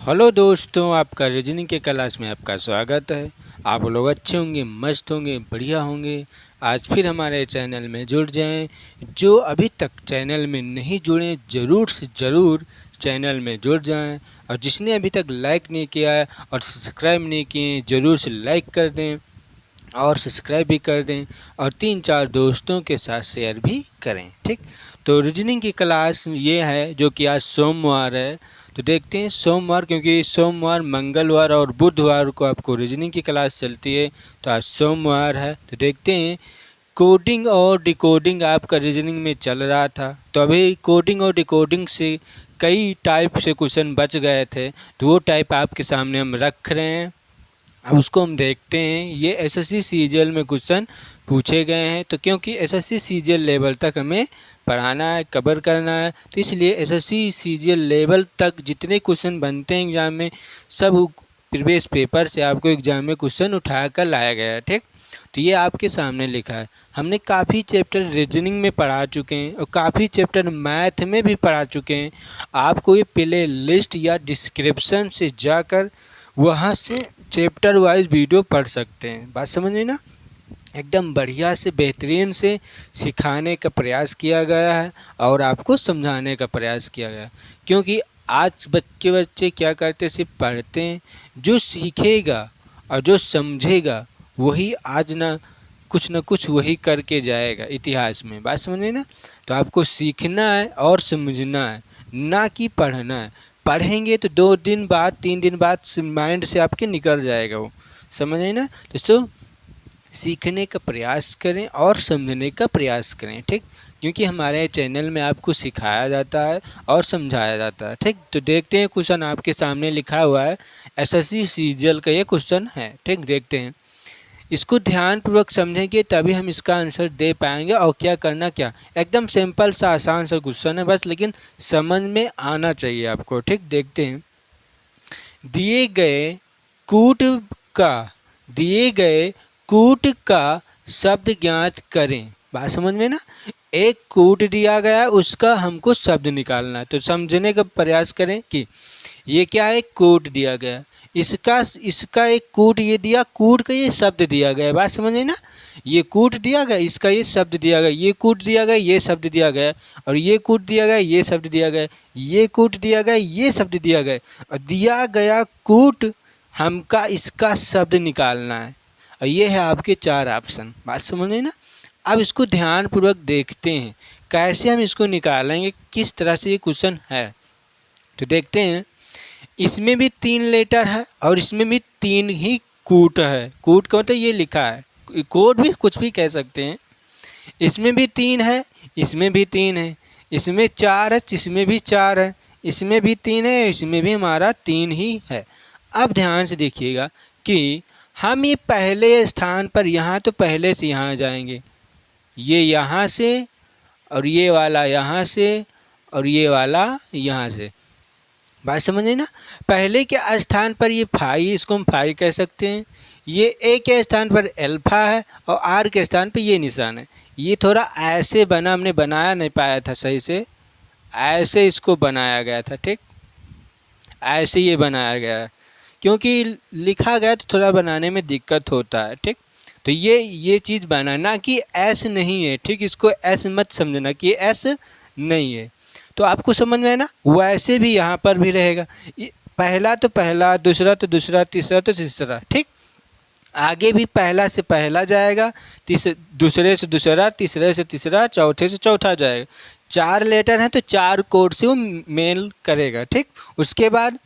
Hello दोस्तों, आपका reasoning के क्लास में आपका स्वागत है। आप लोग अच्छे होंगे, मस्त होंगे, बढ़िया होंगे। आज फिर हमारे चैनल में जुड़ जाएं। जो अभी तक चैनल में नहीं जुड़े, ज़रूर से ज़रूर चैनल में जुड़ जाएं। और जिसने अभी तक लाइक नहीं किया है और सब्सक्राइब नहीं किए, ज़रूर से लाइक कर दें और सब्सक्राइब भी कर दें और 3-4 दोस्तों के साथ शेयर भी करें। ठीक, तो रीजनिंग की क्लास ये है जो कि आज सोमवार है। तो देखते हैं सोमवार, क्योंकि सोमवार, मंगलवार और बुधवार को आपको रीजनिंग की क्लास चलती है। तो आज सोमवार है, तो देखते हैं। कोडिंग और डिकोडिंग आपका रीजनिंग में चल रहा था, तो अभी कोडिंग और डिकोडिंग से कई टाइप से क्वेश्चन बच गए थे, तो वो टाइप आपके सामने हम रख रहे हैं। अब उसको हम देखते हैं। ये एसएससी सीजीएल में क्वेश्चन पूछे गए हैं, तो क्योंकि एसएससी सीजीएल लेवल तक हमें पढ़ाना है, कवर करना है, तो इसलिए एसएससी सीजीएल लेवल तक जितने क्वेश्चन बनते हैं एग्ज़ाम में, सब प्रीवियस पेपर से आपको एग्ज़ाम में क्वेश्चन उठा कर लाया गया है। ठीक, तो ये आपके सामने लिखा है। हमने काफ़ी चैप्टर रीजनिंग में पढ़ा चुके हैं और काफ़ी चैप्टर मैथ में भी पढ़ा चुके हैं। आपको ये प्ले लिस्ट या डिस्क्रिप्शन से जाकर वहाँ से चैप्टर वाइज वीडियो पढ़ सकते हैं। बात समझ में ना, एकदम बढ़िया से बेहतरीन से सिखाने का प्रयास किया गया है और आपको समझाने का प्रयास किया गया है। क्योंकि आज बच्चे क्या करते, सिर्फ पढ़ते हैं। जो सीखेगा और जो समझेगा वही आज ना कुछ वही करके जाएगा इतिहास में। बात समझ में ना, तो आपको सीखना है और समझना है, ना कि पढ़ना है। पढ़ेंगे तो 2 दिन बाद 3 दिन बाद माइंड से आपके निकल जाएगा वो, समझ में ना। दोस्तों, सीखने का प्रयास करें और समझने का प्रयास करें। ठीक, क्योंकि हमारे चैनल में आपको सिखाया जाता है और समझाया जाता है। ठीक, तो देखते हैं। क्वेश्चन आपके सामने लिखा हुआ है, एसएससी सीजीएल का ये क्वेश्चन है। ठीक, देखते हैं। इसको ध्यानपूर्वक समझेंगे तभी हम इसका आंसर दे पाएंगे। और क्या करना, क्या एकदम सिंपल सा आसान सा क्वेश्चन है बस, लेकिन समझ में आना चाहिए आपको। ठीक, देखते हैं। दिए गए कूट का शब्द ज्ञात करें। बात समझ में ना, एक कूट दिया गया, उसका हमको शब्द निकालना है। तो समझने का प्रयास करें कि ये क्या है, कूट दिया गया, इसका एक कूट ये दिया, कूट का ये शब्द दिया गया। बात समझे ना, ये कूट दिया गया, इसका ये शब्द दिया गया, ये कूट दिया गया, ये शब्द दिया गया, और ये कूट दिया गया, ये शब्द दिया गया, ये कूट दिया गया, ये शब्द दिया गया, और दिया गया कूट हमका इसका शब्द निकालना है। और ये है आपके 4 ऑप्शन। बात समझे ना। अब इसको ध्यानपूर्वक देखते हैं कैसे हम इसको निकालेंगे, किस तरह से ये क्वेश्चन है। तो देखते हैं। इसमें भी 3 लेटर है और इसमें भी 3 ही कूट है। कूट का मतलब ये लिखा है, कोड भी कुछ भी कह सकते हैं। इसमें भी 3 है, इसमें भी 3 है, इसमें 4 है, इसमें भी 4 है, इसमें भी 3 है, इसमें भी हमारा 3 ही है। अब ध्यान से देखिएगा कि हम ये पहले स्थान पर, यहाँ तो पहले से यहाँ जाएंगे, ये यहाँ से और ये वाला यहाँ से और ये वाला यहाँ से। बात समझे ना। पहले के स्थान पर ये फाई, इसको हम फाई कह सकते हैं। ये ए के स्थान पर अल्फा है और आर के स्थान पर ये निशान है। ये थोड़ा ऐसे बना, हमने बनाया नहीं पाया था सही से, ऐसे इसको बनाया गया था। ठीक, ऐसे ये बनाया गया है, क्योंकि लिखा गया तो थोड़ा बनाने में दिक्कत होता है। ठीक, तो ये चीज़ बनाना कि एस नहीं है। ठीक, इसको एस मत समझना कि एस नहीं है। तो आपको समझ में है ना। वैसे भी यहाँ पर भी रहेगा, पहला तो पहला, दूसरा तो दूसरा, तीसरा तो तीसरा। ठीक, आगे भी पहला से पहला जाएगा, दूसरे से दूसरा, तीसरे से तीसरा, चौथे से चौथा जाएगा। 4 लेटर हैं तो 4 कोड से वो मेल करेगा। ठीक, उसके बाद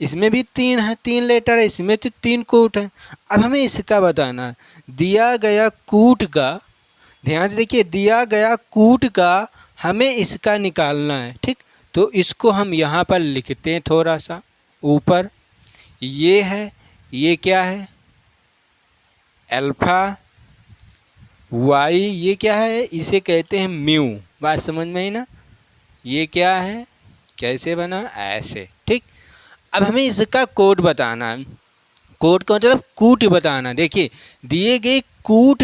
इसमें भी 3 है, 3 लेटर है, इसमें तो 3 कूट है। अब हमें इसका बताना है। दिया गया कूट का, ध्यान से देखिए, दिया गया कूट का हमें इसका निकालना है। ठीक, तो इसको हम यहाँ पर लिखते हैं थोड़ा सा ऊपर। ये है, ये क्या है, अल्फा, वाई, ये क्या है, इसे कहते हैं म्यू। बात समझ में आई ना। ये क्या है, कैसे बना, ऐसे। ठीक, अब हमें इसका कोड बताना है। कोड का मतलब कूट बताना। देखिए, दिए गए कूट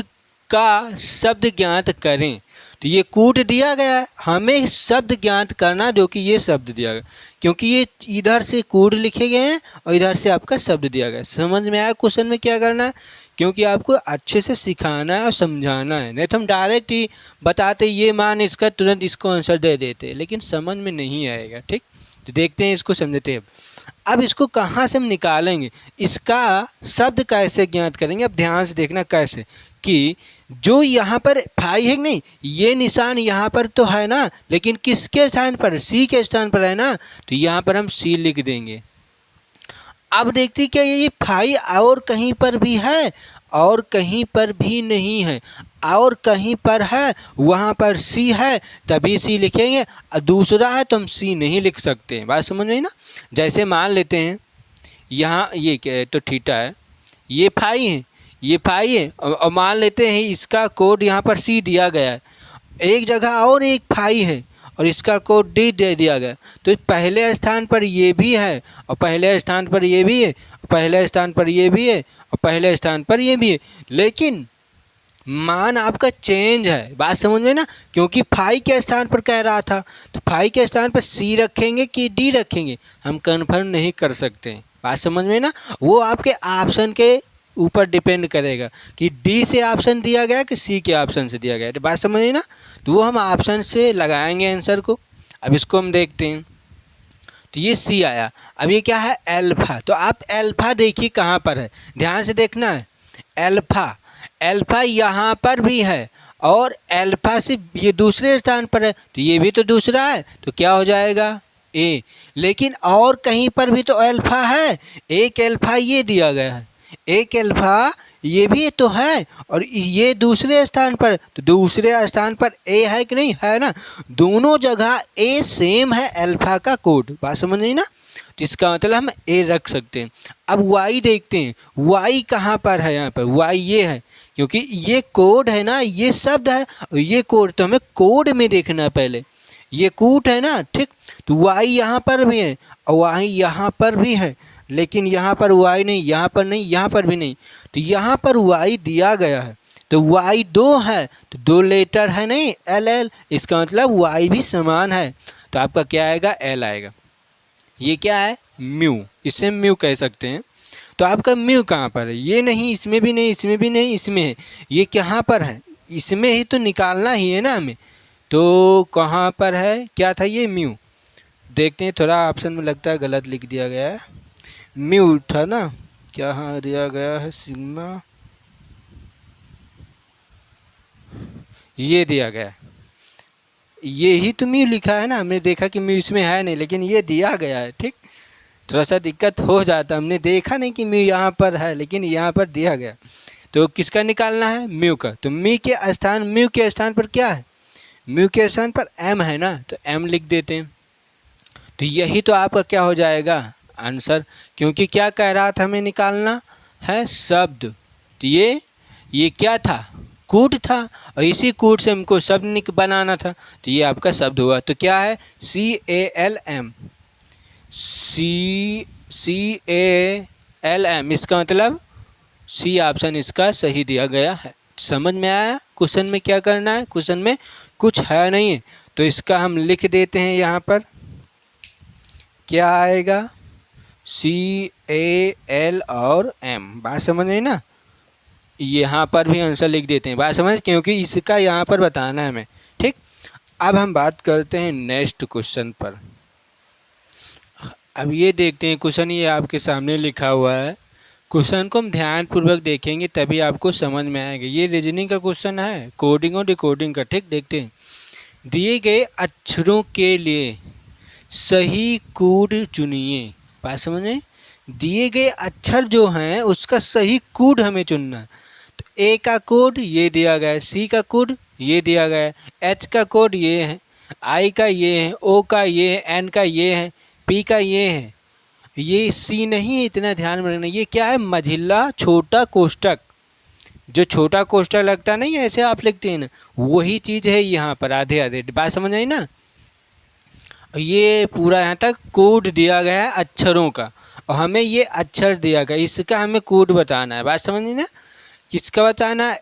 का शब्द ज्ञात करें, तो ये कोड दिया गया है, हमें शब्द ज्ञात करना जो कि ये शब्द दिया गया, क्योंकि ये इधर से कोड लिखे गए हैं और इधर से आपका शब्द दिया गया है। समझ में आया क्वेश्चन में क्या करना है, क्योंकि आपको अच्छे से सिखाना है और समझाना है, नहीं तो हम डायरेक्ट ही बताते ये मान इसका तुरंत इसको आंसर दे देते, लेकिन समझ में नहीं आएगा। ठीक, तो देखते हैं इसको समझते हैं। अब इसको कहाँ से हम निकालेंगे, इसका शब्द कैसे ज्ञात करेंगे। अब ध्यान से देखना कैसे, कि जो यहाँ पर फाई है नहीं, ये निशान यहाँ पर तो है ना, लेकिन किसके स्थान पर, सी के स्थान पर है ना, तो यहाँ पर हम सी लिख देंगे। अब देखते क्या ये फाई और कहीं पर भी है, और कहीं पर भी नहीं है, और कहीं पर है वहाँ पर सी है तभी सी लिखेंगे, और दूसरा है तो हम सी नहीं लिख सकते। बात समझ में ना। जैसे मान लेते हैं यहाँ ये क्या है, तो थीटा है, ये फाई है, ये फाई है, और मान लेते हैं इसका कोड यहाँ पर सी दिया गया है, एक जगह और एक फाई है और इसका कोड डी दे दिया गया, तो पहले स्थान पर ये भी है और पहले स्थान पर ये भी है, पहले स्थान पर ये भी है और पहले स्थान पर ये भी है, लेकिन मान आपका चेंज है। बात समझ में ना, क्योंकि फाई के स्थान पर कह रहा था, तो फाई के स्थान पर सी रखेंगे कि डी रखेंगे हम कन्फर्म नहीं कर सकते। बात समझ में ना, वो आपके ऑप्शन के ऊपर डिपेंड करेगा कि डी से ऑप्शन दिया गया कि सी के ऑप्शन से दिया गया। तो बात समझिए ना, तो वो हम ऑप्शन से लगाएंगे आंसर को। अब इसको हम देखते हैं, तो ये सी आया। अब ये क्या है, अल्फा। तो आप अल्फा देखिए कहाँ पर है, ध्यान से देखना है। अल्फा, अल्फा यहाँ पर भी है और अल्फा से ये दूसरे स्थान पर है, तो ये भी तो दूसरा है, तो क्या हो जाएगा ए। लेकिन और कहीं पर भी तो अल्फा है, एक अल्फा ये दिया गया है, एक अल्फा ये भी तो है, और ये दूसरे स्थान पर, तो दूसरे स्थान पर ए है कि नहीं है ना, दोनों जगह ए सेम है अल्फा का कोड। बात समझ नहीं ना, तो इसका मतलब हम ए रख सकते हैं। अब वाई देखते हैं, वाई कहाँ पर है, यहाँ पर वाई ये है, क्योंकि ये कोड है ना, ये शब्द है और ये कोड, तो हमें कोड में देखना पहले, ये कूट है ना। ठीक, तो वाई यहाँ पर भी है और वाई यहाँ पर भी है, लेकिन यहाँ पर वाई नहीं, यहाँ पर नहीं, यहाँ पर भी नहीं, तो यहाँ पर वाई दिया गया है, तो वाई 2 है, तो 2 लेटर है नहीं एल एल, इसका मतलब वाई भी समान है, तो आपका क्या आएगा, एल आएगा। ये क्या है, म्यू, इसे म्यू कह सकते हैं। तो आपका म्यू कहाँ पर है, ये नहीं, इसमें भी नहीं, इसमें भी नहीं, इसमें है, ये कहाँ पर है, इसमें ही तो निकालना ही है ना हमें, तो कहाँ पर है, क्या था ये म्यू। देखते हैं, थोड़ा ऑप्शन में लगता है गलत लिख दिया गया है, म्यू था ना, क्या हाँ दिया गया है सिग्मा, ये दिया गया है, ये ही तो म्यू लिखा है ना, हमने देखा कि म्यू इसमें है नहीं, लेकिन ये दिया गया है। ठीक, थोड़ा सा दिक्कत हो जाता, हमने देखा नहीं कि म्यू यहाँ पर है, लेकिन यहाँ पर दिया गया, तो किसका निकालना है, म्यू का। तो म्यू के स्थान पर क्या है, म्यू के स्थान पर एम है ना, तो एम लिख देते हैं। तो यही तो आपका क्या हो जाएगा आंसर, क्योंकि क्या कह रहा था, हमें निकालना है शब्द, तो ये क्या था, कूट था, और इसी कूट से हमको शब्द बनाना था, तो ये आपका शब्द हुआ। तो क्या है, CALM, CALM, इसका मतलब सी ऑप्शन इसका सही दिया गया है। समझ में आया क्वेश्चन में क्या करना है, क्वेश्चन में कुछ है नहीं है, तो इसका हम लिख देते हैं, यहाँ पर क्या आएगा, CAL और M। बात समझ आई ना, यहाँ पर भी आंसर लिख देते हैं। बात समझ, क्योंकि इसका यहाँ पर बताना है हमें। ठीक, अब हम बात करते हैं नेक्स्ट क्वेश्चन पर। अब ये देखते हैं क्वेश्चन, ये आपके सामने लिखा हुआ है, क्वेश्चन को हम ध्यानपूर्वक देखेंगे तभी आपको समझ में आएगा। ये रीजनिंग का क्वेश्चन है, कोडिंग और डिकोडिंग का। ठीक, देखते हैं, दिए गए अक्षरों के लिए सही कोड चुनिए। बात समझ में, दिए गए अक्षर जो हैं उसका सही कोड हमें चुनना है। तो ए का कोड ये दिया गया है, सी का कोड ये दिया गया है, एच का कोड ये है, आई का ये है, ओ का ये है, एन का ये है, पी का ये है, ये सी नहीं है, इतना ध्यान में रखना। ये क्या है, मझिला छोटा कोष्टक, जो छोटा कोष्टक लगता नहीं है ऐसे आप लिखते हैं ना, वही चीज़ है यहाँ पर, आधे आधे। बात समझ आई ना, ये पूरा यहाँ तक कोड दिया गया है अक्षरों का, और हमें ये अक्षर दिया गया, इसका हमें कोड बताना है। बात समझ ना, किसका बताना है,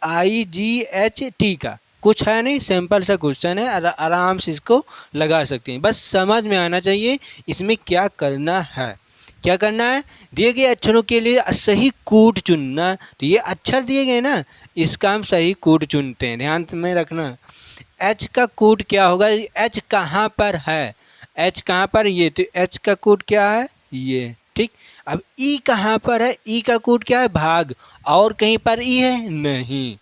HEIGHT का, कुछ है नहीं, सिंपल सा क्वेश्चन है, आराम से इसको लगा सकते हैं। बस समझ में आना चाहिए इसमें क्या करना है। क्या करना है, दिए गए अक्षरों के लिए सही कोड चुनना। तो ये अक्षर दिए गए ना, इसका हम सही कोड चुनते हैं, ध्यान में रखना। एच का कोड क्या होगा, एच कहाँ पर है, एच कहाँ पर, ये तो एच का कोड क्या है, ये, ठीक। अब ई कहाँ पर है, ई का कोड क्या है, भाग, और कहीं पर ई है नहीं,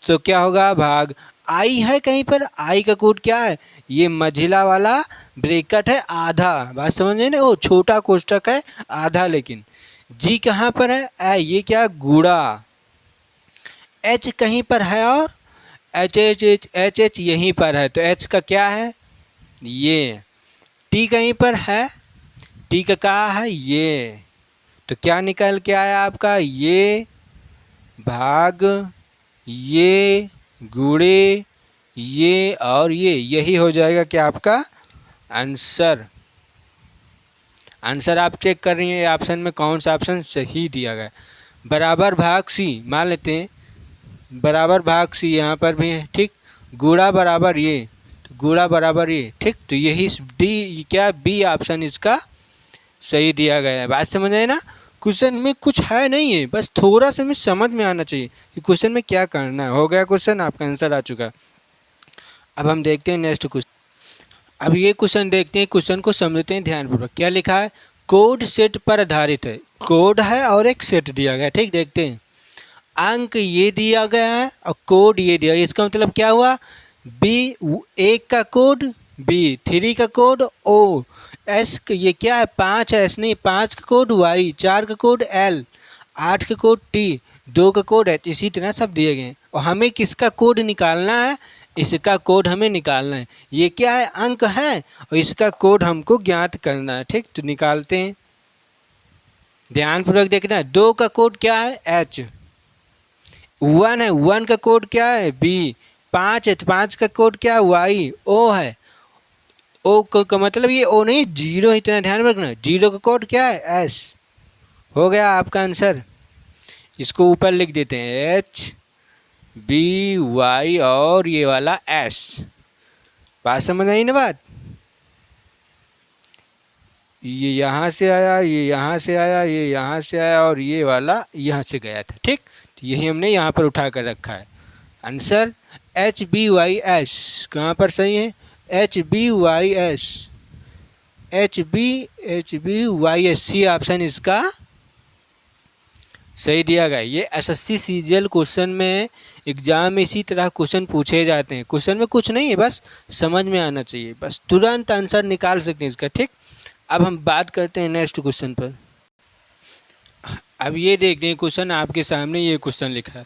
तो क्या होगा, भाग। आई है कहीं पर, आई का कोड क्या है, ये मझिला वाला ब्रैकेट है, आधा, बात समझ में ना, वो छोटा कोष्टक है आधा। लेकिन जी कहाँ पर है, ये क्या, गुड़ा। एच कहीं पर है, और H H H H H यहीं पर है, तो एच का क्या है, ये। टी कहीं पर है, टी का कहाँ है, ये, तो क्या निकल के आया आपका, ये भाग, ये गुड़े, ये और ये, यही हो जाएगा क्या आपका आंसर। आंसर आप चेक कर रही हैं ऑप्शन में कौन सा ऑप्शन सही दिया गया। बराबर भाग सी, मान लेते हैं बराबर भाग सी यहाँ पर भी है, ठीक। गुड़ा बराबर ये, तो गुड़ा बराबर ये, ठीक। तो यही डी क्या, बी ऑप्शन इसका सही दिया गया है। बात समझ आए ना, क्वेश्चन में कुछ है नहीं है, बस थोड़ा सा हमें समझ में आना चाहिए कि क्वेश्चन में क्या करना है। हो गया क्वेश्चन, आपका आंसर आ चुका। अब हम देखते हैं नेक्स्ट क्वेश्चन। अब ये क्वेश्चन देखते हैं, क्वेश्चन को समझते हैं ध्यानपूर्वक। क्या लिखा है, कोड सेट पर आधारित है, कोड है और एक सेट दिया गया, ठीक। देखते हैं, अंक ये दिया गया है और कोड ये दिया, इसका मतलब क्या हुआ, बी 1 का कोड, बी 3 का कोड, ओ एस ये क्या है, 5 है, एस नहीं, 5 का कोड वाई, 4 का कोड एल, 8 का कोड टी, 2 का कोड एच, इसी तरह सब दिए गए हैं। और हमें किसका कोड निकालना है, इसका कोड हमें निकालना है। ये क्या है, अंक है, और इसका कोड हमको ज्ञात करना है, ठीक। तो निकालते हैं, ध्यानपूर्वक देखना है। 2 का कोड क्या है, एच। 1 है, 1 का कोड क्या है, बी। 5 है, तो 5 का कोड क्या है, वाई। ओ है, ओ का मतलब ये ओ नहीं, 0, इतना ध्यान रखना। 0 का कोड क्या है, एस। हो गया आपका आंसर। इसको ऊपर लिख देते हैं, एच बी वाई और ये वाला एस। बात समझ आई ना बात, ये यहाँ से आया, ये यहाँ से आया, ये यहाँ से आया और ये वाला यहाँ से गया था, ठीक। तो यही हमने यहाँ पर उठा कर रखा है। Answer H B Y S कहाँ पर सही है, H B Y S, H B Y S, C option इसका सही दिया गया। ये एसएससी सीजीएल क्वेश्चन में, एग्जाम में इसी तरह क्वेश्चन पूछे जाते हैं। क्वेश्चन में कुछ नहीं है, बस समझ में आना चाहिए, बस तुरंत आंसर निकाल सकते हैं इसका, ठीक। अब हम बात करते हैं नेक्स्ट क्वेश्चन पर। अब ये देखते हैं क्वेश्चन आपके सामने, ये क्वेश्चन लिखा है।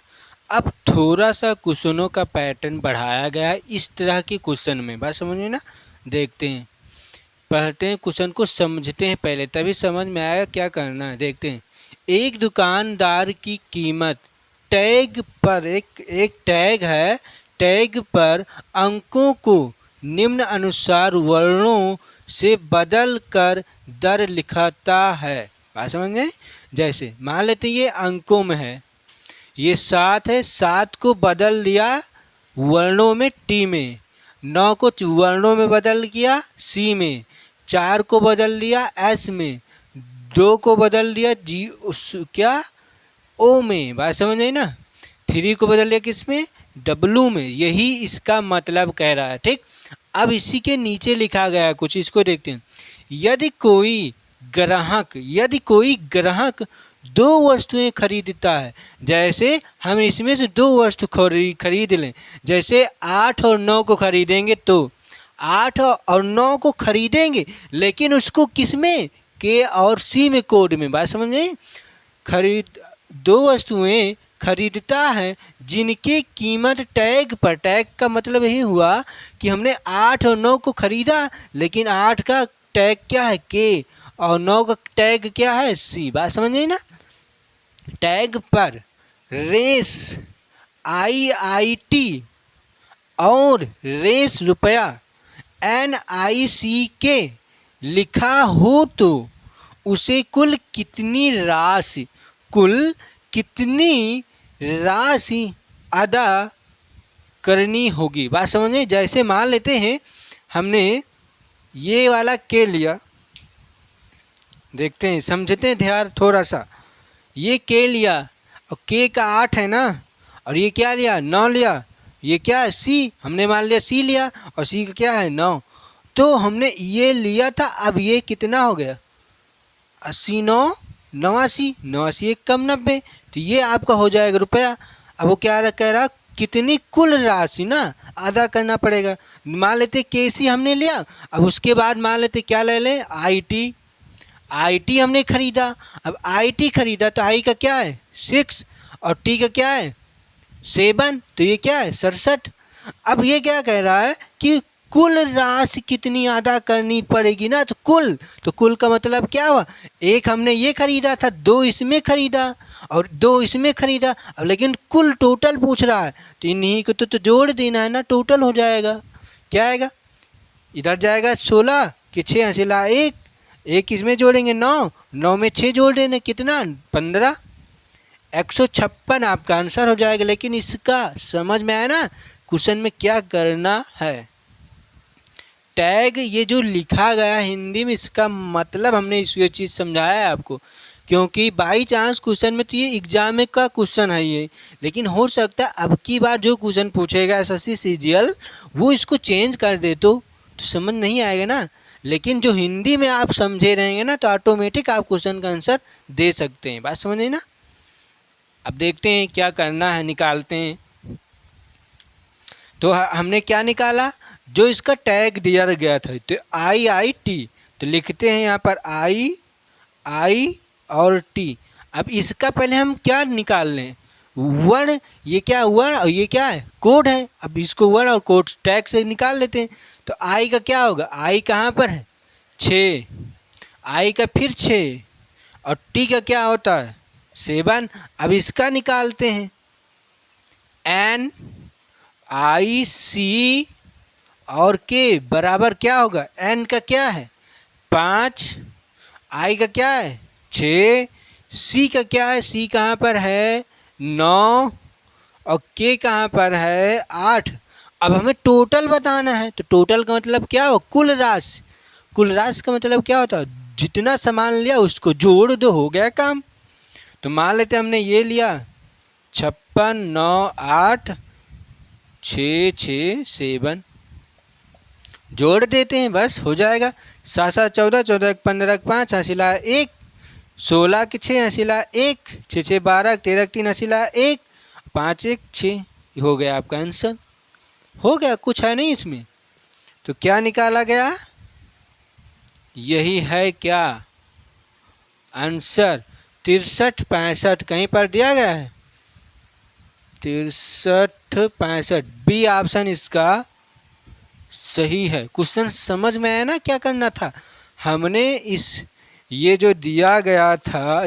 अब थोड़ा सा क्वेश्चनों का पैटर्न बढ़ाया गया है इस तरह के क्वेश्चन में, बात समझ में ना। देखते हैं, पढ़ते हैं क्वेश्चन को, समझते हैं पहले, तभी समझ में आएगा क्या करना है। देखते हैं, एक दुकानदार की कीमत टैग पर, एक टैग है, टैग पर अंकों को निम्न अनुसार वर्णों से बदल कर दर लिखता है। बात समझ में, जैसे मान लेते हैं ये अंकों में है, ये 7 है, 7 को बदल दिया वर्णों में टी में, 9 को वर्णों में बदल दिया सी में, 4 को बदल दिया एस में, 2 को बदल दिया जी क्या ओ में। बात समझ आई ना। 3 को बदल दिया किस में, डब्लू में। यही इसका मतलब कह रहा है, ठीक। अब इसी के नीचे लिखा गया कुछ, इसको देखते हैं। यदि कोई ग्राहक 2 वस्तुएं खरीदता है, जैसे हम इसमें से 2 वस्तु खरीद लें, जैसे 8 और 9 को खरीदेंगे, तो 8 और 9 को खरीदेंगे, लेकिन उसको किस में, के और सी में, कोड में। बात समझ में, 2 वस्तुएं खरीदता है जिनकी कीमत टैग पर, टैग का मतलब यही हुआ कि हमने 8 और 9 को खरीदा, लेकिन 8 का टैग क्या है, के, और 9 का टैग क्या है, सी। बात समझ गई ना। टैग पर रेस IIT और रेस रुपया NICK लिखा हो तो उसे कुल कितनी राशि अदा करनी होगी। बात समझ में? जैसे मान लेते हैं हमने ये वाला के लिया, देखते हैं, समझते हैं ध्यान थोड़ा सा। ये के लिया और के का 8 है ना, और ये क्या लिया 9 लिया। ये क्या है सी, हमने मान लिया सी लिया और सी का क्या है 9। तो हमने ये लिया था, अब ये कितना हो गया 80 9 89, 89 एक कम 90, तो ये आपका हो जाएगा रुपया। अब वो क्या कह रहा, कितनी कुल राशि ना अदा करना पड़ेगा। मान लेते केसी हमने लिया, अब उसके बाद मान लेते क्या ले लें आईटी। आईटी हमने खरीदा, अब आईटी खरीदा तो आई का क्या है 6 और टी का क्या है 7, तो ये क्या है 67। अब ये क्या कह रहा है कि कुल राशि कितनी अदा करनी पड़ेगी ना, तो कुल का मतलब क्या हुआ, एक हमने ये खरीदा था, 2 इसमें खरीदा और 2 इसमें खरीदा। अब लेकिन कुल टोटल पूछ रहा है, तो इन्हीं को तो जोड़ देना है ना, टोटल हो जाएगा। क्या आएगा, इधर जाएगा 16 कि 6 हसीला 1, एक इसमें जोड़ेंगे 9, 9 में 6 जोड़ देने कितना 15, 156 आपका आंसर हो जाएगा। लेकिन इसका समझ में आया ना क्वेश्चन में क्या करना है। टैग ये जो लिखा गया हिंदी में, इसका मतलब हमने ये चीज़ समझाया है आपको, क्योंकि बाई चांस क्वेश्चन में तो ये एग्जाम में का क्वेश्चन है ये, लेकिन हो सकता है अब की बार जो क्वेश्चन पूछेगा एसएससी सीजीएल वो इसको चेंज कर दे तो समझ नहीं आएगा ना। लेकिन जो हिंदी में आप समझे रहेंगे ना, तो ऑटोमेटिक आप क्वेश्चन का आंसर दे सकते हैं। बात समझे ना। अब देखते हैं क्या करना है, निकालते हैं। तो हमने क्या निकाला, जो इसका टैग दिया गया था, तो IIT, तो लिखते हैं यहाँ पर I और T। अब इसका पहले हम क्या निकाल लें, वर्ण, ये क्या वर्ण और ये क्या है कोड है। अब इसको वर्ण और कोड टैग से निकाल लेते हैं। तो I का क्या होगा, I कहाँ पर है 6, I का फिर 6 और T का क्या होता है 7। अब इसका निकालते हैं, NIC और K बराबर क्या होगा, N का क्या है 5, I का क्या है 6, C का क्या है, C कहाँ पर है 9 और K कहाँ पर है 8। अब हमें टोटल बताना है, तो टोटल का मतलब क्या हो, कुल राशि। कुल राशि का मतलब क्या होता है, जितना सामान लिया उसको जोड़ दो, हो गया काम। तो मान लेते हमने ये लिया 56 9 8 6 6 7, जोड़ देते हैं, बस हो जाएगा। 7 7 14, 14 15 5 हसीला 1, 16 के 6 हसीला 1, 6 6 12, 13 3 हसीला 1, 5 1 6, हो गया आपका आंसर। हो गया, कुछ है नहीं इसमें। तो क्या निकाला गया, यही है क्या आंसर 63 65, कहीं पर दिया गया है 63 65, बी ऑप्शन इसका सही है। क्वेश्चन समझ में आया ना क्या करना था। हमने ये जो दिया गया था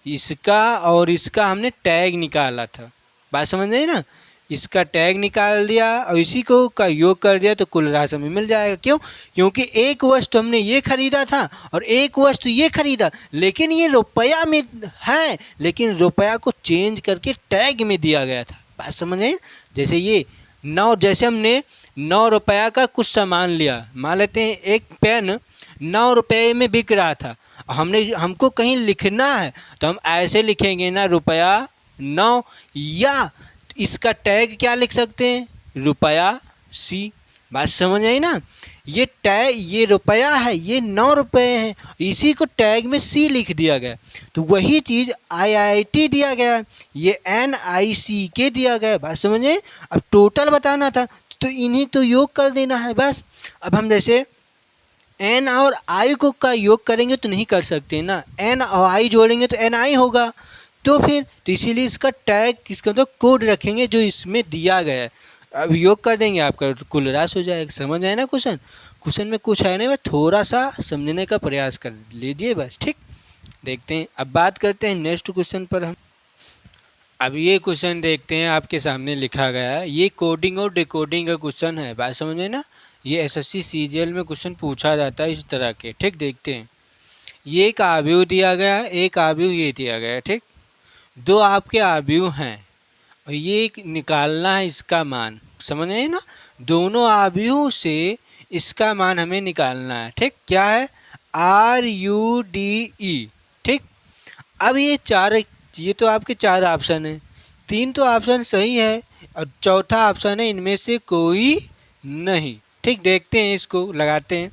इसका और इसका हमने टैग निकाला था। बात समझ नहीं ना, इसका टैग निकाल दिया और इसी को का योग कर दिया तो कुल राशि में मिल जाएगा। क्यों, क्योंकि एक वस्तु हमने ये खरीदा था और एक वस्तु ये खरीदा, लेकिन ये रुपया में है, लेकिन रुपया को चेंज करके टैग में दिया गया था। बात समझ आई। जैसे ये 9, जैसे हमने 9 रुपया का कुछ सामान लिया, मान लेते हैं एक पेन 9 रुपये में बिक रहा था, हमको कहीं लिखना है तो हम ऐसे लिखेंगे ना रुपया 9, या इसका टैग क्या लिख सकते हैं रुपया C। बात समझ आई ना। ये टैग, ये रुपया है, ये 9 रुपये हैं, इसी को टैग में C लिख दिया गया। तो वही चीज़ IIT दिया गया, ये NIC दिया गया। बात समझे। अब टोटल बताना था तो इन्हीं तो योग कर देना है बस। अब हम जैसे N और I को का योग करेंगे तो नहीं कर सकते ना, N और I जोड़ेंगे तो NI होगा। तो इसीलिए इसका टैग, किसका मतलब कोड रखेंगे जो इसमें दिया गया है। अब योग कर देंगे, आपका कुल राशि हो जाएगा। समझ आए ना क्वेश्चन में कुछ है नहीं, बस थोड़ा सा समझने का प्रयास कर लीजिए बस, ठीक। देखते हैं, अब बात करते हैं नेक्स्ट क्वेश्चन पर। हम अब ये क्वेश्चन देखते हैं, आपके सामने लिखा गया है, ये कोडिंग और डिकोडिंग का क्वेश्चन है। बात समझ में ना, ये एसएससी सीजीएल में क्वेश्चन पूछा जाता है इस तरह के, ठीक। देखते हैं, ये एक आव्यूह दिया गया है, एक आव्यूह ये दिया गया है, ठीक। 2 आपके आव्यूह हैं और ये निकालना है इसका मान, समझ रहे हैं ना। दोनों अवयवों से इसका मान हमें निकालना है, ठीक। क्या है, RUDE, ठीक। अब ये तो आपके 4 ऑप्शन है, 3 तो ऑप्शन सही है और चौथा ऑप्शन है इनमें से कोई नहीं, ठीक। देखते हैं, इसको लगाते हैं।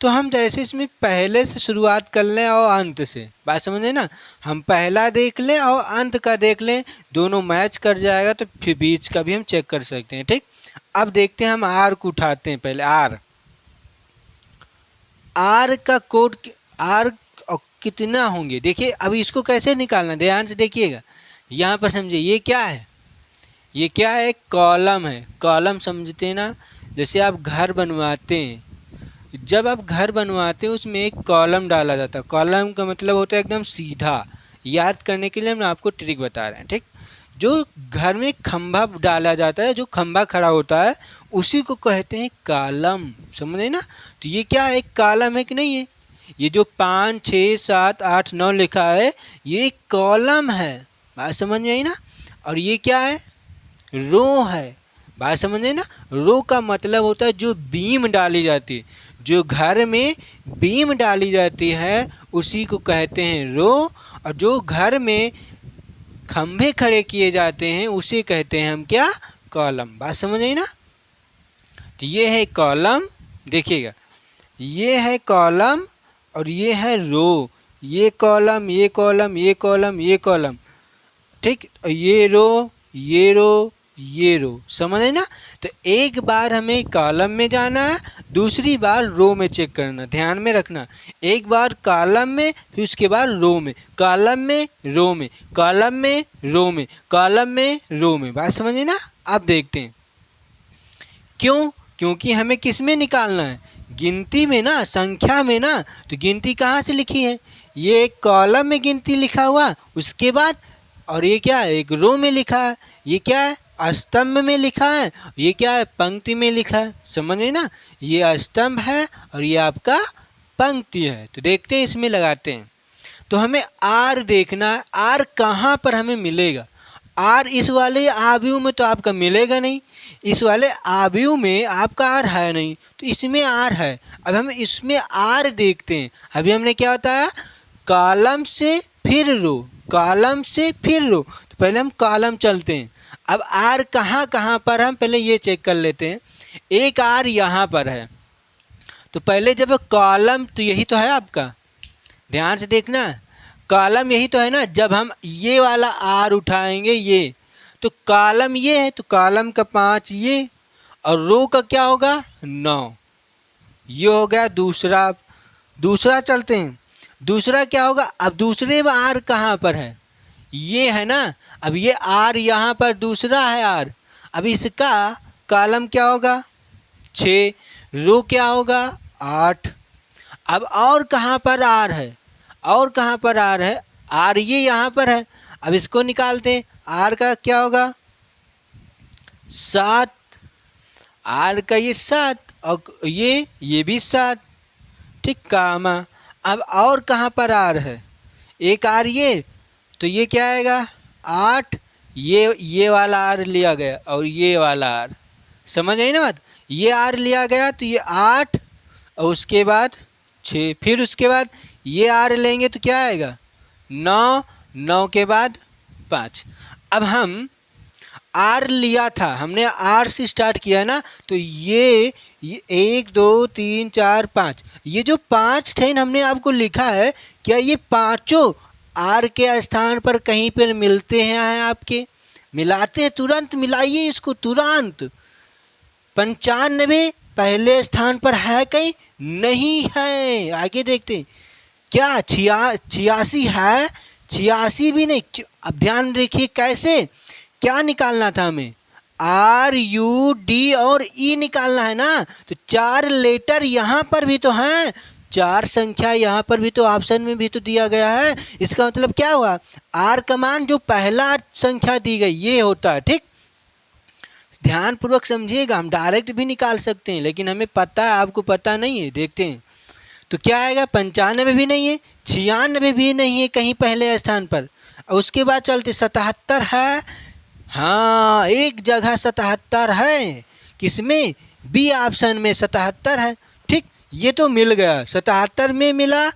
तो हम जैसे इसमें पहले से शुरुआत कर लें और अंत से, बात समझे ना। हम पहला देख लें और अंत का देख लें, दोनों मैच कर जाएगा तो फिर बीच का भी हम चेक कर सकते हैं, ठीक। अब देखते हैं, हम आर को उठाते हैं पहले। आर का कोड, आर कितना होंगे, देखिए। अब इसको कैसे निकालना, ध्यान से देखिएगा। यहाँ पर समझिए, ये क्या है, ये क्या है, कॉलम है। कॉलम समझते हैं ना, जैसे आप घर बनवाते हैं, जब आप घर बनवाते हैं उसमें एक कॉलम डाला जाता है। कॉलम का मतलब होता है एकदम सीधा। याद करने के लिए हम आपको ट्रिक बता रहे हैं, ठीक। जो घर में खंभा डाला जाता है, जो खंभा खड़ा होता है, उसी को कहते हैं कॉलम, समझे ना। तो ये क्या है, एक कॉलम है कि नहीं है। ये जो 5, 6, 7, 8, 9 लिखा है, ये एक कॉलम है, बात समझ में आई ना। और ये क्या है, रो है, बात समझे ना। रो का मतलब होता है जो बीम डाली जाती है, जो घर में बीम डाली जाती है उसी को कहते हैं रो। और जो घर में खंभे खड़े किए जाते हैं उसे कहते हैं हम क्या, कॉलम, बात समझ आई ना। तो ये है कॉलम, देखिएगा, ये है कॉलम और ये है रो। ये कॉलम, ये कॉलम, ये कॉलम, ये कॉलम, ठीक। ये रो, ये रो, ये रो, समझ है ना। तो एक बार हमें कॉलम में जाना है, दूसरी बार रो में चेक करना, ध्यान में रखना। एक बार कॉलम में, फिर उसके बाद रो में, कॉलम में, रो में, कॉलम में, रो में, कॉलम में, रो में, बात समझिए ना। अब देखते हैं क्यों, क्योंकि हमें किस में निकालना है, गिनती में ना, संख्या में ना। तो गिनती कहाँ से लिखी है, ये एक कॉलम में गिनती लिखा हुआ, उसके बाद और ये क्या है, एक रो में लिखा है। ये क्या है, स्तंभ में लिखा है, ये क्या है, पंक्ति में लिखा है, समझ में ना। ये स्तंभ है और ये आपका पंक्ति है। तो देखते हैं, इसमें लगाते हैं। तो हमें आर देखना है, आर कहाँ पर हमें मिलेगा। आर इस वाले आव्यूह में तो आपका मिलेगा नहीं, इस वाले आव्यूह में आपका आर है नहीं, तो इसमें आर है। अब हम इसमें आर देखते हैं। अभी हमने क्या बताया, कॉलम से फिर रो, कॉलम से फिर रो। तो पहले हम कॉलम चलते हैं। अब आर कहाँ कहाँ पर, हम पहले ये चेक कर लेते हैं। एक आर यहाँ पर है, तो पहले जब कॉलम, तो यही तो है आपका, ध्यान से देखना, कॉलम यही तो है ना। जब हम ये वाला आर उठाएंगे, ये तो कॉलम ये है, तो कॉलम का 5 ये, और रो का क्या होगा, 9, ये हो गया दूसरा। दूसरा चलते हैं, दूसरा क्या होगा। अब दूसरे में आर कहाँ पर है, ये है ना। अब ये आर यहाँ पर दूसरा है आर। अब इसका कॉलम क्या होगा, 6, रो क्या होगा, 8। अब और कहाँ पर आर है, और कहाँ पर आर है, आर ये यहाँ पर है। अब इसको निकालते हैं, आर का क्या होगा, 7, आर का ये 7 और ये भी 7, ठीक, कामा। अब और कहाँ पर आर है, एक आर ये, तो ये क्या आएगा, 8, ये वाला आर लिया गया और ये वाला आर, समझ आई ना बात। ये आर लिया गया तो ये 8 और उसके बाद 6, फिर उसके बाद ये आर लेंगे तो क्या आएगा, 9, 9 के बाद 5। अब हम आर लिया था, हमने आर से स्टार्ट किया ना, तो ये 1 2 3 4 5, ये जो 5 ठेन हमने आपको लिखा है, क्या ये पांचों आर के स्थान पर कहीं पर मिलते हैं आपके, मिलाते हैं, तुरंत मिलाइए इसको तुरंत। 95 पहले स्थान पर है कहीं, नहीं है। आगे देखते हैं, क्या 86 है, 86 भी नहीं। अब ध्यान देखिए कैसे, क्या निकालना था हमें, आर यू डी और ई निकालना है ना। तो 4 लेटर यहाँ पर भी तो हैं, 4 संख्या यहाँ पर भी तो ऑप्शन में भी तो दिया गया है। इसका मतलब क्या हुआ, आर का मान जो पहला संख्या दी गई ये होता है, ठीक। ध्यान पूर्वक समझिएगा, हम डायरेक्ट भी निकाल सकते हैं, लेकिन हमें पता है, आपको पता नहीं है। देखते हैं तो क्या आएगा, 95 भी नहीं है, 96 भी नहीं है कहीं पहले स्थान पर। और उसके बाद चलते 77 है, हाँ, एक जगह 77 है, किसमें, बी ऑप्शन में 77 है। ठीक, ये तो मिल गया, 77 में मिला।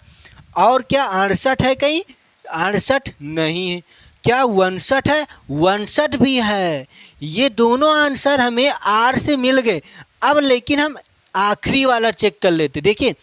और क्या 68 है कहीं, 68 नहीं है। क्या 59 है, 59 भी है। ये दोनों आंसर हमें आर से मिल गए। अब लेकिन हम आखिरी वाला चेक कर लेते। देखिए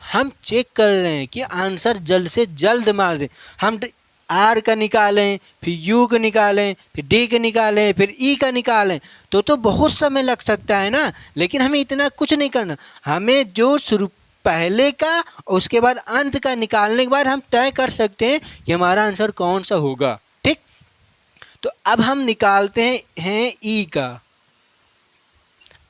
हम चेक कर रहे हैं कि आंसर जल्द से जल्द मार दें। हम आर का निकालें, फिर यू का निकालें, फिर डी का निकालें, फिर ई का निकालें, तो बहुत समय लग सकता है ना। लेकिन हमें इतना कुछ नहीं करना, हमें जो शुरू पहले का उसके बाद अंत का निकालने के बाद हम तय कर सकते हैं कि हमारा आंसर कौन सा होगा। ठीक, तो अब हम निकालते हैं ई का।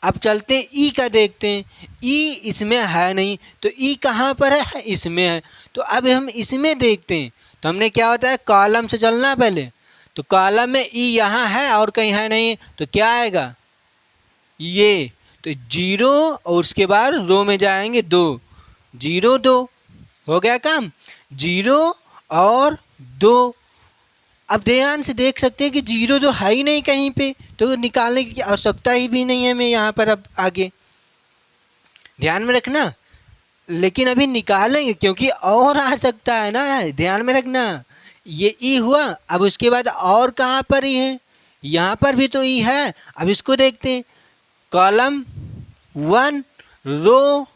अब चलते हैं ई का, देखते हैं ई इसमें है नहीं, तो ई कहाँ पर है, इसमें है। तो अब हम इसमें देखते हैं, तो हमने क्या होता है, कॉलम से चलना पहले। तो कॉलम में ई यहाँ है और कहीं है नहीं, तो क्या आएगा, ये तो 0 और उसके बाद रो में जाएंगे 2, 0 2 हो गया काम, 0 और 2। अब ध्यान से देख सकते हैं कि 0 जो है ही नहीं कहीं पे, तो निकालने की आवश्यकता ही भी नहीं है हमें यहाँ पर। अब आगे ध्यान में रखना, लेकिन अभी निकालेंगे क्योंकि और आ सकता है ना, ध्यान में रखना। ये ई हुआ, अब उसके बाद और कहाँ पर ई है, यहाँ पर भी तो ई है। अब इसको देखते हैं, कॉलम 1 रो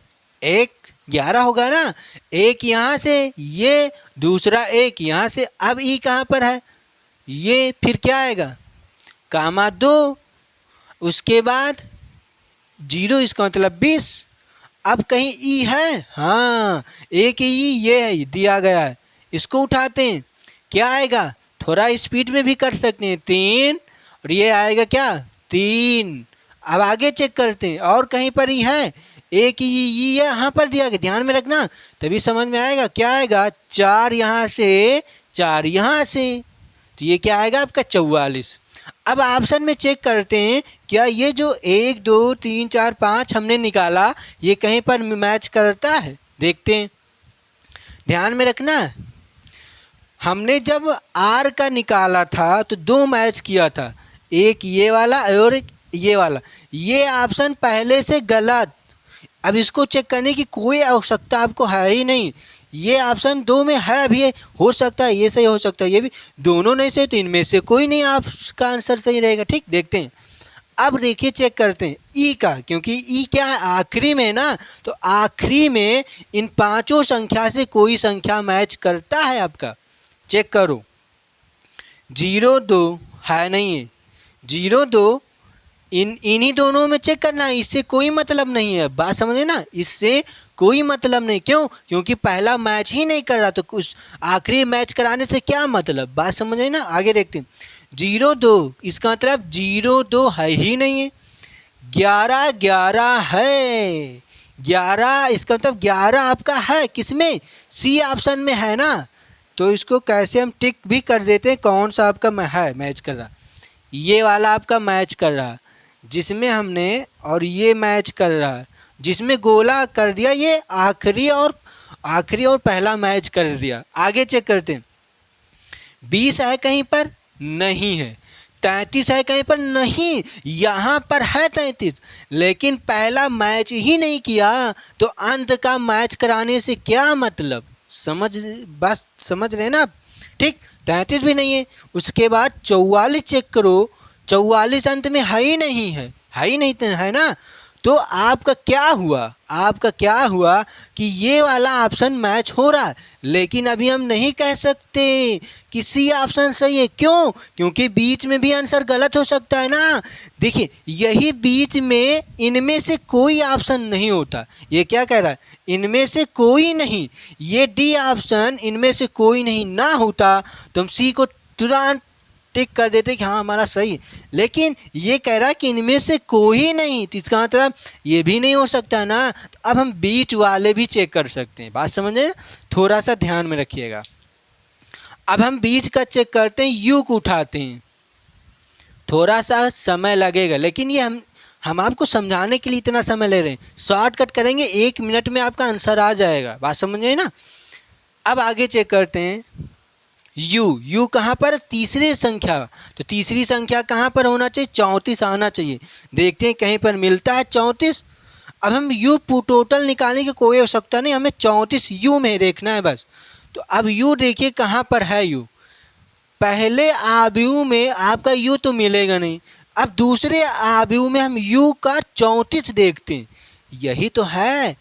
1 11 होगा ना, एक यहाँ से, ये दूसरा एक यहाँ से। अब ई कहाँ पर है, ये फिर क्या आएगा, कामा 2, उसके बाद 0, इसका मतलब 20। अब कहीं ई है, हाँ एक ई ये है, दिया गया है, इसको उठाते हैं, क्या आएगा, थोड़ा स्पीड में भी कर सकते हैं, 3, और ये आएगा क्या, 3। अब आगे चेक करते हैं, और कहीं पर ई है, एक ई यहाँ पर दिया गया, ध्यान में रखना तभी समझ में आएगा। क्या आएगा, 4 यहाँ से, 4 यहाँ से, तो ये क्या आएगा आपका 44। अब ऑप्शन में चेक करते हैं, क्या ये जो 1 2 3 4 5 हमने निकाला, ये कहीं पर मैच करता है, देखते हैं। ध्यान में रखना, हमने जब आर का निकाला था तो 2 मैच किया था, एक ये वाला और एक ये वाला। ये ऑप्शन पहले से गलत, अब इसको चेक करने की कोई आवश्यकता आपको है ही नहीं। ये ऑप्शन 2 में है, अभी हो सकता है ये सही हो सकता है, ये भी, दोनों नहीं सही तो इनमें से कोई नहीं आपका आंसर सही रहेगा। ठीक, देखते हैं। अब देखिए चेक करते हैं ई का, क्योंकि ई क्या है, आखिरी में ना, तो आखिरी में इन 5 संख्या से कोई संख्या मैच करता है आपका, चेक करो। 0 2 है नहीं है, 0 2 इन्हीं दोनों में चेक करना है, इससे कोई मतलब नहीं है, बात समझे ना, इससे कोई मतलब नहीं। क्यों, क्योंकि पहला मैच ही नहीं कर रहा, तो कुछ आखिरी मैच कराने से क्या मतलब, बात समझे ना। आगे देखते हैं, 0 2 इसका मतलब 0 2 है ही नहीं है, 11 11 है, 11 इसका मतलब 11 आपका है, किसमें, सी ऑप्शन में है ना। तो इसको कैसे हम टिक भी कर देते हैं, कौन सा आपका है मैच कर रहा, ये वाला आपका मैच कर रहा जिसमें हमने, और ये मैच कर रहा है जिसमें गोला कर दिया, ये आखिरी और पहला मैच कर दिया। आगे चेक करते हैं, 20 है कहीं पर, नहीं है, 33 है कहीं पर, नहीं, यहाँ पर है 33, लेकिन पहला मैच ही नहीं किया, तो अंत का मैच कराने से क्या मतलब, बस समझ रहे ना। ठीक, 33 भी नहीं है, उसके बाद 44 चेक करो, 44 अंत में है ही नहीं है ना। तो आपका क्या हुआ कि ये वाला ऑप्शन मैच हो रहा है, लेकिन अभी हम नहीं कह सकते कि सी ऑप्शन सही है। क्यों, क्योंकि बीच में भी आंसर गलत हो सकता है ना। देखिए यही बीच में इनमें से कोई ऑप्शन नहीं होता, ये क्या कह रहा है, इनमें से कोई नहीं, ये डी ऑप्शन इनमें से कोई नहीं ना होता तो हम सी को तुरंत टिक कर देते कि हाँ हमारा सही है, लेकिन ये कह रहा है कि इनमें से कोई नहीं, तो इसका मतलब ये भी नहीं हो सकता ना। तो अब हम बीच वाले भी चेक कर सकते हैं, बात समझे, थोड़ा सा ध्यान में रखिएगा। अब हम बीच का चेक करते हैं, यू को उठाते हैं, थोड़ा सा समय लगेगा, लेकिन ये हम आपको समझाने के लिए इतना समय ले रहे हैं, शॉर्टकट करेंगे, 1 मिनट में आपका आंसर आ जाएगा, बात समझे ना। अब आगे चेक करते हैं, यू कहाँ पर? तीसरी संख्या। तो तीसरी संख्या कहाँ पर होना चाहिए? 34 आना चाहिए। देखते हैं कहीं पर मिलता है 34। अब हम यू टोटल निकालने की कोई आवश्यकता नहीं, हमें 34 यू में देखना है बस। तो अब यू देखिए कहाँ पर है यू। पहले आव्यूह में आपका यू तो मिलेगा नहीं, अब दूसरे आव्यूह में हम यू का 34 देखते हैं, यही तो है।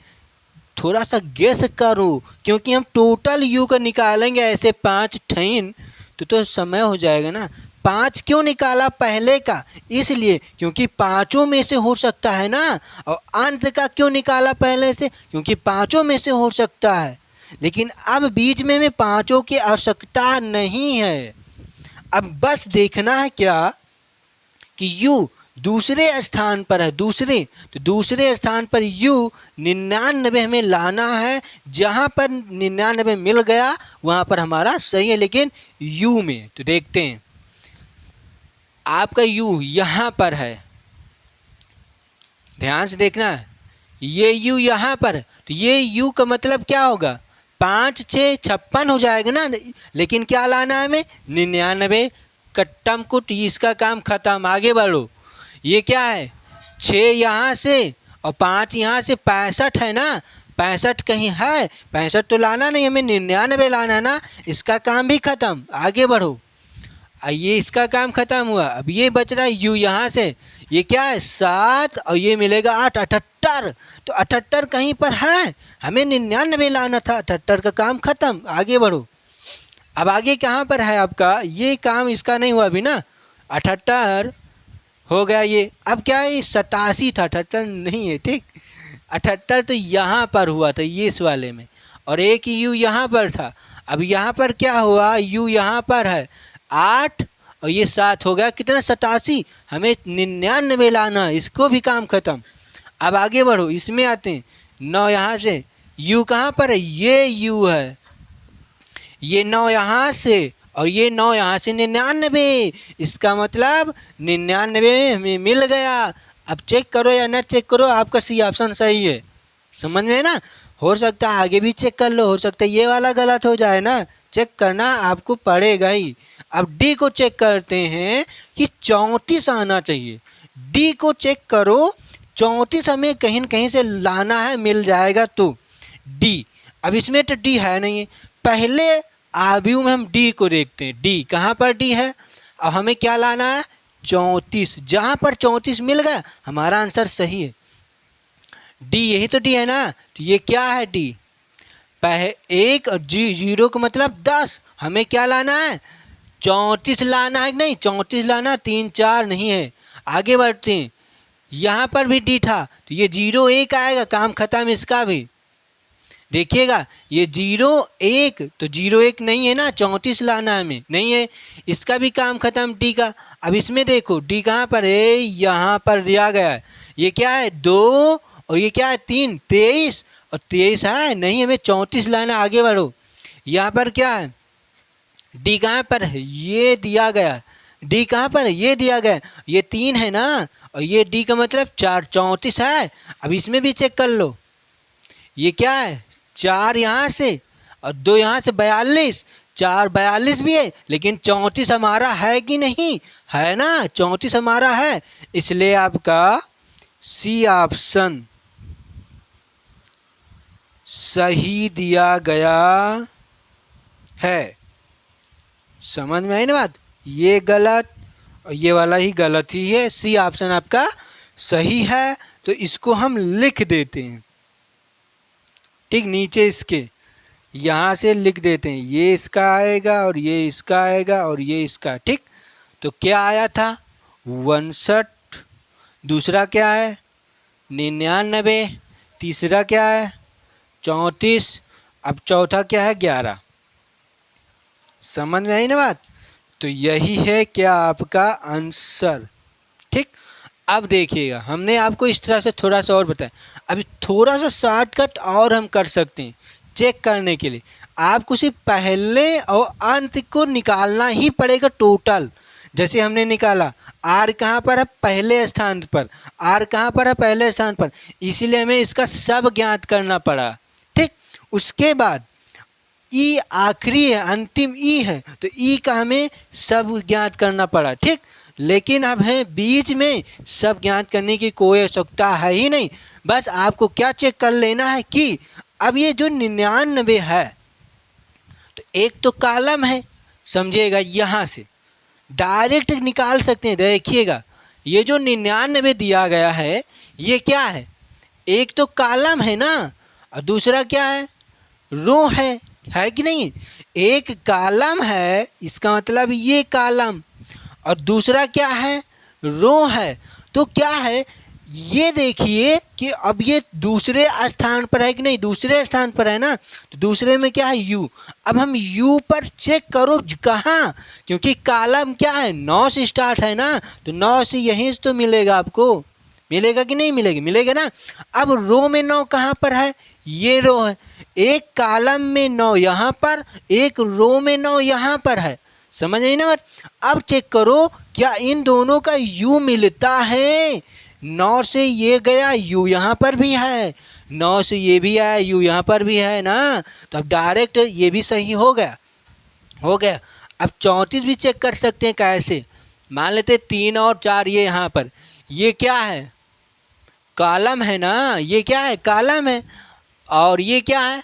थोड़ा सा गेस करो, क्योंकि हम टोटल यू का निकालेंगे ऐसे 5 ठैन तो समय हो जाएगा ना। 5 क्यों निकाला पहले का? इसलिए क्योंकि पाँचों में से हो सकता है ना। और अंत का क्यों निकाला पहले से? क्योंकि पाँचों में से हो सकता है। लेकिन अब बीच में पाँचों की आवश्यकता नहीं है। अब बस देखना है क्या कि यू दूसरे स्थान पर है, दूसरे स्थान पर यू 99 हमें लाना है। जहाँ पर 99 मिल गया वहाँ पर हमारा सही है, लेकिन यू में। तो देखते हैं, आपका यू यहाँ पर है, ध्यान से देखना है, ये यू यहाँ पर। तो ये यू का मतलब क्या होगा? 5 6 56 हो जाएगा ना। लेकिन क्या लाना है हमें? 99। कट्टम कुट, इसका काम खत्म, आगे बढ़ो। ये क्या है? 6 यहाँ से और 5 यहाँ से, 65 है ना। 65 कहीं है? 65 तो लाना नहीं, हमें 99 लाना है ना। इसका काम भी खत्म, आगे बढ़ो। ये इसका काम खत्म हुआ। अब ये बच रहा है यू यहाँ से, ये क्या है? 7 और ये मिलेगा 8, 78। तो 78 कहीं पर है, हमें 99 लाना था। 78 का काम खत्म, आगे बढ़ो। अब आगे कहाँ पर है आपका? ये काम इसका नहीं हुआ अभी ना। 78 हो गया ये। अब क्या है? 87 था, 78 नहीं है, ठीक। 78 तो यहाँ पर हुआ था, ये इस वाले में, और एक यू यहाँ पर था। अब यहाँ पर क्या हुआ? यू यहाँ पर है 8 और ये 7 हो गया कितना? 87। हमें 99 लाना है, इसको भी काम खत्म। अब आगे बढ़ो, इसमें आते हैं 9 यहाँ से। यू कहाँ पर है? ये यू है, ये 9 यहाँ से और ये 9 यहाँ से, 99। इसका मतलब 99 हमें मिल गया। अब चेक करो या न चेक करो, आपका सी ऑप्शन सही है। समझ में ना? हो सकता है आगे भी चेक कर लो, हो सकता है ये वाला गलत हो जाए ना। चेक करना आपको पड़ेगा ही। अब डी को चेक करते हैं कि 34 आना चाहिए। डी को चेक करो, 34 हमें कहीं न कहीं से लाना है, मिल जाएगा तो डी। अब इसमें तो डी है नहीं, पहले आव्यूह में हम डी को देखते हैं। डी कहाँ पर डी है? अब हमें क्या लाना है? 34। जहाँ पर 34 मिल गया हमारा आंसर सही है। डी, यही तो डी है ना। तो ये क्या है? डी पहले 1 और जी 0 का मतलब 10। हमें क्या लाना है? 34 लाना है। नहीं, 34 लाना, 3 4 नहीं है। आगे बढ़ते हैं, यहाँ पर भी डी था तो ये 0 1 आएगा, काम खत्म इसका भी। देखिएगा ये 0 1, तो 0 1 नहीं है ना, 34 लाना है हमें, नहीं है, इसका भी काम खत्म डी का। अब इसमें देखो डी कहाँ पर है? यहाँ पर दिया गया है। ये क्या है? 2 और ये क्या है? 3, 23 और 23 है नहीं, हमें 34 लाना। आगे बढ़ो, यहाँ पर क्या है? डी कहाँ पर है? ये दिया गया। डी कहाँ पर है? ये दिया गया। ये 3 है ना, और ये डी का मतलब 4, 34 है। अब इसमें भी चेक कर लो, ये क्या है? 4 यहाँ से और 2 यहाँ से, 42। 4 42 भी है, लेकिन 34 हमारा है कि नहीं? है ना, 34 हमारा है। इसलिए आपका सी ऑप्शन सही दिया गया है। समझ में आई ना बात? ये गलत और ये वाला ही गलत ही है। सी ऑप्शन आपका सही है, तो इसको हम लिख देते हैं, ठीक। नीचे इसके यहाँ से लिख देते हैं, ये इसका आएगा और ये इसका आएगा और ये इसका, ठीक। तो क्या आया था? 59। दूसरा क्या है? 99। तीसरा क्या है? 34। अब चौथा क्या है? 11। समझ में आई ना बात? तो यही है क्या आपका आंसर, ठीक। अब देखिएगा, हमने आपको इस तरह से थोड़ा सा और बताया। अभी थोड़ा सा शॉर्टकट और हम कर सकते हैं चेक करने के लिए। आपको सिर्फ पहले और अंत को निकालना ही पड़ेगा टोटल। जैसे हमने निकाला, आर कहाँ पर है? पहले स्थान पर। आर कहाँ पर है? पहले स्थान पर। इसीलिए हमें इसका सब ज्ञात करना पड़ा, ठीक। उसके बाद ई आखिरी है, अंतिम ई है, तो ई का हमें सब ज्ञात करना पड़ा, ठीक। लेकिन अब है बीच में सब ज्ञात करने की कोई आवश्यकता है ही नहीं। बस आपको क्या चेक कर लेना है कि अब ये जो 99 है, तो एक तो कॉलम है, समझिएगा, यहाँ से डायरेक्ट निकाल सकते हैं। देखिएगा ये जो 99 दिया गया है ये क्या है, एक तो कॉलम है ना, और दूसरा क्या है, रो है कि नहीं। एक कॉलम है, इसका मतलब ये कॉलम, और दूसरा क्या है, रो है। तो क्या है, ये देखिए कि अब ये दूसरे स्थान पर है कि नहीं, दूसरे स्थान पर है ना, तो दूसरे में क्या है, यू। अब हम यू पर चेक करो कहाँ, क्योंकि कॉलम क्या है, 9 से स्टार्ट है ना, तो 9 से यहीं से तो मिलेगा आपको, मिलेगा कि नहीं मिलेगा, मिलेगा ना। अब रो में 9 कहाँ पर है, ये रो है। एक कॉलम में 9 यहाँ पर, एक रो में 9 यहाँ पर है, समझ आई ना बात। अब चेक करो क्या इन दोनों का यू मिलता है। 9 से ये गया, यू यहाँ पर भी है, 9 से ये भी आया, यू यहाँ पर भी है ना, तो अब डायरेक्ट ये भी सही हो गया, हो गया। अब 34 भी चेक कर सकते हैं, कैसे, मान लेते 3 और 4 ये यहाँ पर, ये क्या है, कॉलम है ना, ये क्या है, कॉलम है, और ये क्या है,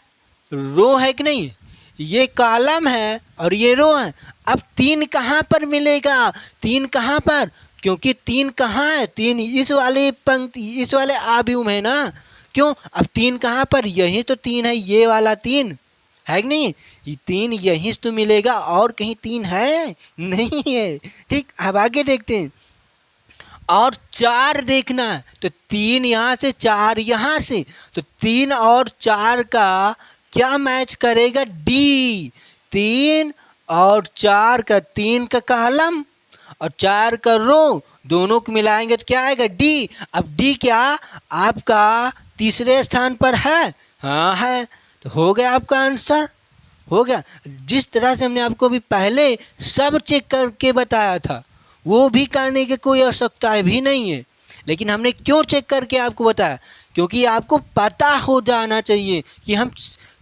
रो है कि नहीं, ये कॉलम है और ये रो है। अब 3 कहाँ पर मिलेगा, 3 कहाँ पर, क्योंकि 3 कहाँ है, 3 इस वाले पंक्ति, इस वाले आव्यूह है ना, क्यों, अब 3 कहाँ पर, यही तो 3 है, ये वाला 3 है कि नहीं, ये 3 यहीं से तो मिलेगा, और कहीं 3 है नहीं है, ठीक। अब आगे देखते हैं, और 4 देखना है, तो 3 यहाँ से, 4 यहाँ से, तो 3 और 4 का क्या मैच करेगा, डी। 3 और 4 का, 3 का कॉलम और 4 का रो, दोनों को मिलाएंगे तो क्या आएगा, डी। अब डी क्या आपका तीसरे स्थान पर है, हाँ है, तो हो गया आपका आंसर, हो गया। जिस तरह से हमने आपको भी पहले सब चेक करके बताया था, वो भी करने की कोई आवश्यकता भी नहीं है। लेकिन हमने क्यों चेक करके आपको बताया, क्योंकि आपको पता हो जाना चाहिए कि हम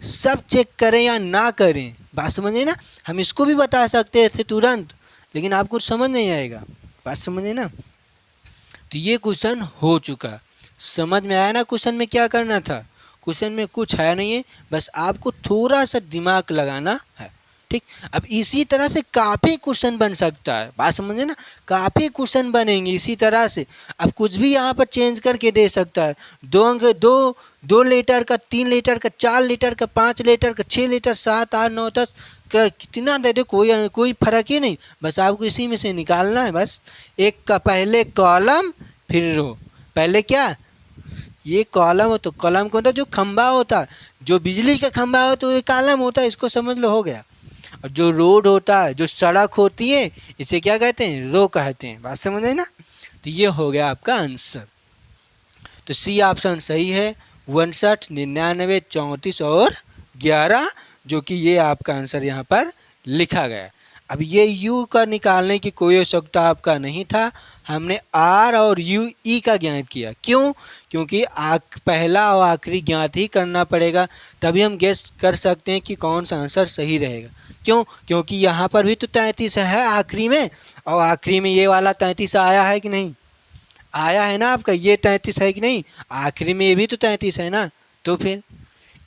सब चेक करें या ना करें, बात समझे ना। हम इसको भी बता सकते थे तुरंत, लेकिन आपको समझ नहीं आएगा, बात समझे ना। तो ये क्वेश्चन हो चुका, समझ में आया ना क्वेश्चन में क्या करना था। क्वेश्चन में कुछ है नहीं है, बस आपको थोड़ा सा दिमाग लगाना है, ठीक। अब इसी तरह से काफ़ी क्वेश्चन बन सकता है, बात समझे ना, काफ़ी क्वेश्चन बनेंगे इसी तरह से। अब कुछ भी यहाँ पर चेंज करके दे सकता है, 2 लीटर का, 3 लीटर का, 4 लीटर का, 5 लीटर का, 6 लीटर, 7, 8, 9, 10 का, कितना दे दे, कोई फर्क ही नहीं, बस आपको इसी में से निकालना है। बस एक का पहले कॉलम फिर रो, पहले क्या, ये कॉलम हो, तो कॉलम कौन होता है, जो खंबा होता है, जो बिजली का खंबा हो तो ये कॉलम होता है, इसको समझ लो, हो गया। और जो रोड होता है, जो सड़क होती है, इसे क्या कहते हैं, रो कहते हैं, बात समझ आई ना। तो ये हो गया आपका आंसर। तो सी ऑप्शन सही है, 59, 99, 34 और 11, जो कि ये आपका आंसर यहाँ पर लिखा गया। अब ये यू का निकालने की कोई आवश्यकता आपका नहीं था, हमने आर और यू ई का ज्ञात किया। क्यों, क्योंकि पहला और आखिरी ज्ञात ही करना पड़ेगा, तभी हम गेस कर सकते हैं कि कौन सा आंसर सही रहेगा। क्यों, क्योंकि यहाँ पर भी तो 33 है आखिरी में, और आखिरी में ये वाला 33 आया है कि नहीं, आया है ना आपका, ये 33 है कि नहीं, आखिरी में ये भी तो 33 है ना। तो फिर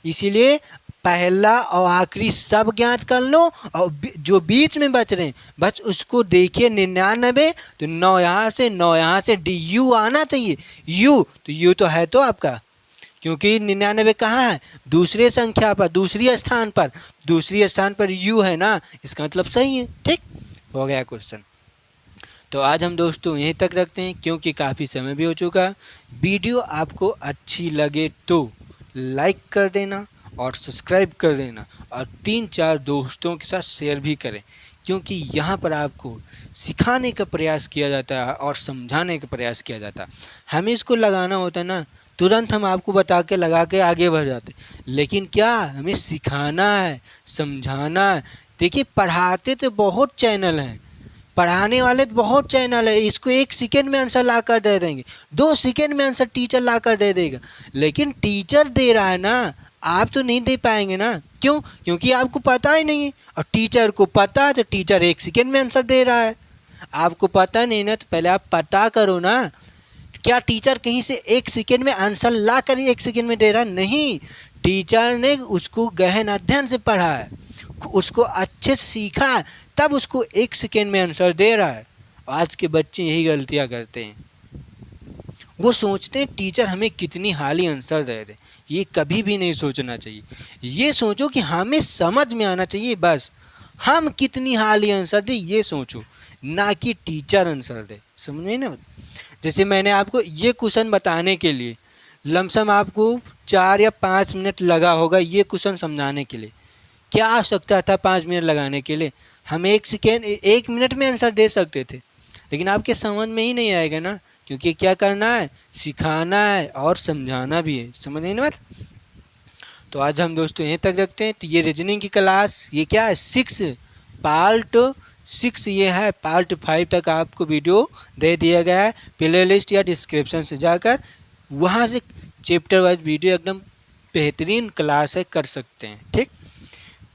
इसीलिए पहला और आखिरी सब ज्ञात कर लो, और जो बीच में बच रहे हैं बस उसको देखिए। 99, तो 9 यहाँ से, 9 यहाँ से, डी यू आना चाहिए, यू, तो यू तो है तो आपका, क्योंकि 99 कहाँ है, दूसरे संख्या पर, दूसरी स्थान पर यू है ना, इसका मतलब सही है, ठीक। हो गया क्वेश्चन। तो आज हम दोस्तों यहीं तक रखते हैं, क्योंकि काफ़ी समय भी हो चुका। वीडियो आपको अच्छी लगे तो लाइक कर देना और सब्सक्राइब कर देना, और 3-4 दोस्तों के साथ शेयर भी करें, क्योंकि यहाँ पर आपको सिखाने का प्रयास किया जाता है और समझाने का प्रयास किया जाता है। हमें इसको लगाना होता है ना, तुरंत हम आपको बता के लगा के आगे बढ़ जाते, लेकिन क्या हमें सिखाना है, समझाना है। देखिए पढ़ाते तो बहुत चैनल हैं, पढ़ाने वाले तो बहुत चैनल है, इसको 1 सेकेंड में आंसर ला कर दे देंगे, 2 सेकेंड में आंसर टीचर ला कर दे देगा, लेकिन टीचर दे रहा है ना, आप तो नहीं दे पाएंगे ना। क्यों? क्योंकि आपको पता ही नहीं है, और टीचर को पता है तो टीचर 1 सेकेंड में आंसर दे रहा है। आपको पता नहीं ना, तो पहले आप पता करो ना। क्या टीचर कहीं से 1 सेकेंड में आंसर ला कर 1 सेकेंड में दे रहा है? नहीं, टीचर ने उसको गहन अध्ययन से पढ़ा है, उसको अच्छे से सीखा है, तब उसको 1 सेकेंड में आंसर दे रहा है। आज के बच्चे यही गलतियां करते हैं। वो सोचते हैं टीचर हमें कितनी हाली आंसर दे दे। ये कभी भी नहीं सोचना चाहिए। ये सोचो कि हमें समझ में आना चाहिए, बस हम कितनी हाली आंसर दे ये सोचो, ना कि टीचर आंसर दे। समझे ना? जैसे मैंने आपको ये क्वेश्चन बताने के लिए लमसम आपको 4 या 5 मिनट लगा होगा ये क्वेश्चन समझाने के लिए। क्या आवश्यकता था 5 मिनट लगाने के लिए? हम 1 मिनट में आंसर दे सकते थे, लेकिन आपके समझ में ही नहीं आएगा ना, क्योंकि क्या करना है, सिखाना है और समझाना भी है। समझ नहीं ना बात? तो आज हम दोस्तों यहीं तक रखते हैं। तो ये रीजनिंग की क्लास ये क्या है, 6 पार्ट 6 ये है। पार्ट 5 तक आपको वीडियो दे दिया गया है। प्ले लिस्ट या डिस्क्रिप्शन से जाकर वहाँ से चैप्टर वाइज वीडियो एकदम बेहतरीन क्लास है, कर सकते हैं। ठीक,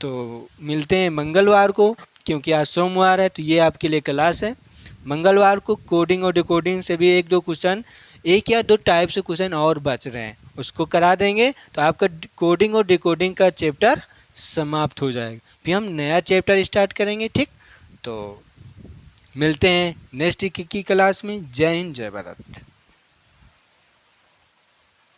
तो मिलते हैं मंगलवार को, क्योंकि आज सोमवार है तो ये आपके लिए क्लास है। मंगलवार को कोडिंग और डिकोडिंग से भी 1-2 क्वेश्चन, 1 या 2 टाइप से क्वेश्चन और बच रहे हैं, उसको करा देंगे तो आपका कोडिंग और डिकोडिंग का चैप्टर समाप्त हो जाएगा। फिर हम नया चैप्टर स्टार्ट करेंगे। ठीक, तो मिलते हैं नेक्स्ट की क्लास में। जय हिंद, जय भारत।